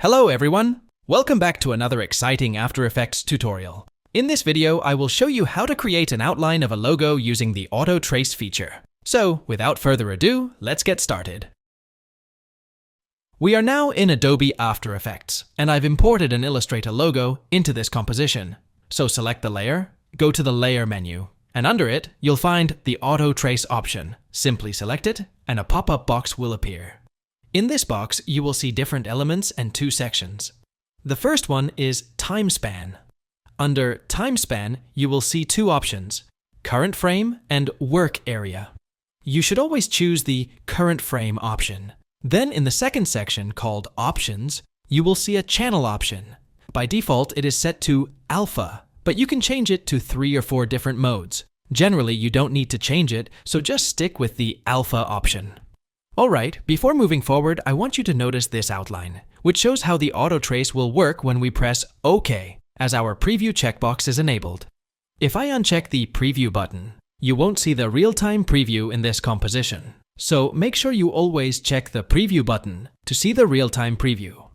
Hello everyone! Welcome back to another exciting After Effects tutorial. In this video, I will show you how to create an outline of a logo using the Auto Trace feature. So, without further ado, let's get started. We are now in Adobe After Effects, and I've imported an Illustrator logo into this composition. So select the layer, go to the Layer menu, and under it, you'll find the Auto Trace option. Simply select it, and a pop-up box will appear. In this box, you will see different elements and two sections. The first one is Time Span. Under Time Span, you will see two options, Current Frame and Work Area. You should always choose the Current Frame option. Then in the second section, called Options, you will see a Channel option. By default, it is set to Alpha, but you can change it to 3 or 4 different modes. Generally, you don't need to change it, so just stick with the Alpha option. Alright, before moving forward, I want you to notice this outline, which shows how the auto trace will work when we press OK, as our preview checkbox is enabled. If I uncheck the preview button, you won't see the real-time preview in this composition. So make sure you always check the preview button to see the real-time preview.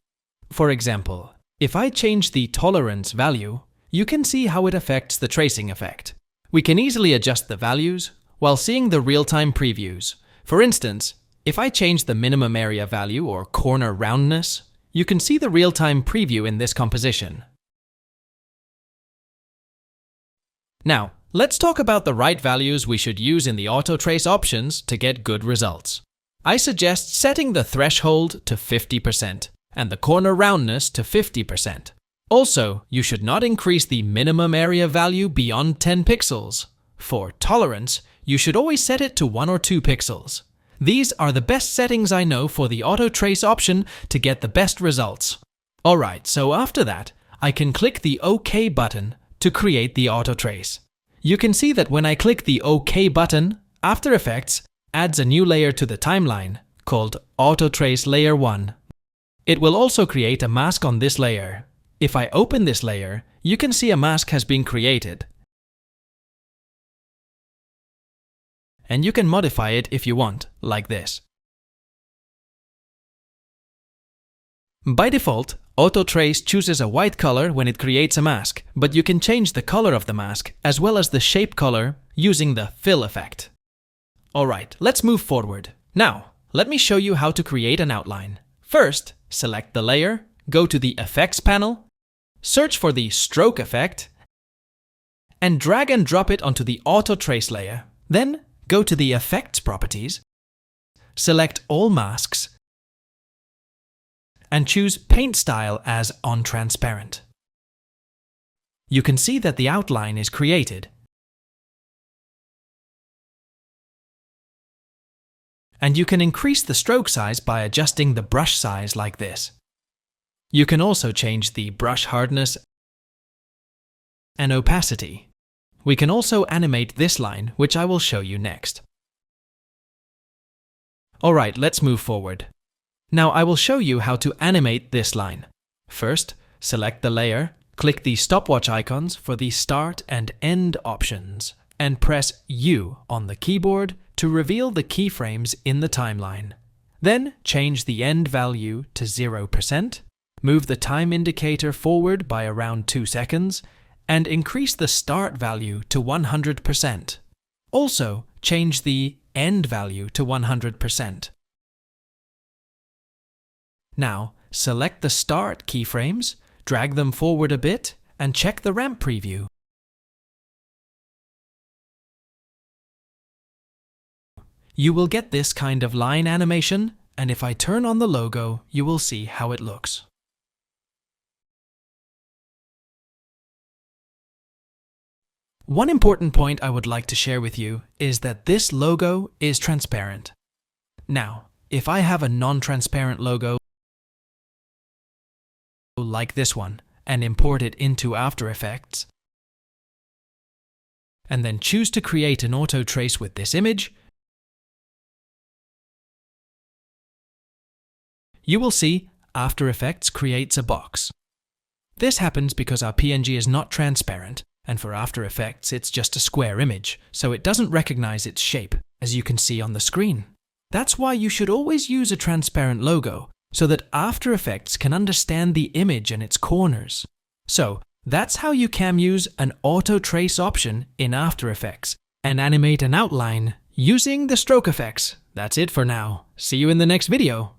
For example, if I change the tolerance value, you can see how it affects the tracing effect. We can easily adjust the values while seeing the real-time previews. For instance, if I change the minimum area value or corner roundness, you can see the real-time preview in this composition. Now, let's talk about the right values we should use in the auto trace options to get good results. I suggest setting the threshold to 50% and the corner roundness to 50%. Also, you should not increase the minimum area value beyond 10 pixels. For tolerance, you should always set it to 1 or 2 pixels. These are the best settings I know for the auto trace option to get the best results. Alright, so after that, I can click the OK button to create the auto trace. You can see that when I click the OK button, After Effects adds a new layer to the timeline called Auto Trace Layer 1. It will also create a mask on this layer. If I open this layer, you can see a mask has been created. And you can modify it if you want, like this. By default, Auto Trace chooses a white color when it creates a mask, but you can change the color of the mask as well as the shape color using the fill effect. Alright, let's move forward. Now, let me show you how to create an outline. First, select the layer, go to the Effects panel, search for the Stroke effect, and drag and drop it onto the Auto Trace layer. Then, go to the Effects properties, select All Masks, and choose Paint Style as On Transparent. You can see that the outline is created. And you can increase the stroke size by adjusting the brush size like this. You can also change the brush hardness and opacity. We can also animate this line, which I will show you next. Alright, let's move forward. Now I will show you how to animate this line. First, select the layer, click the stopwatch icons for the start and end options, and press U on the keyboard to reveal the keyframes in the timeline. Then change the end value to 0%, move the time indicator forward by around 2 seconds, and increase the start value to 100%. Also, change the end value to 100%. Now, select the start keyframes, drag them forward a bit, and check the ramp preview. You will get this kind of line animation, and if I turn on the logo, you will see how it looks. One important point I would like to share with you is that this logo is transparent. Now, if I have a non-transparent logo like this one and import it into After Effects, and then choose to create an auto trace with this image, you will see After Effects creates a box. This happens because our PNG is not transparent, and for After Effects it's just a square image, so it doesn't recognize its shape, as you can see on the screen. That's why you should always use a transparent logo, so that After Effects can understand the image and its corners. So, that's how you can use an auto trace option in After Effects and animate an outline using the stroke effects. That's it for now. See you in the next video.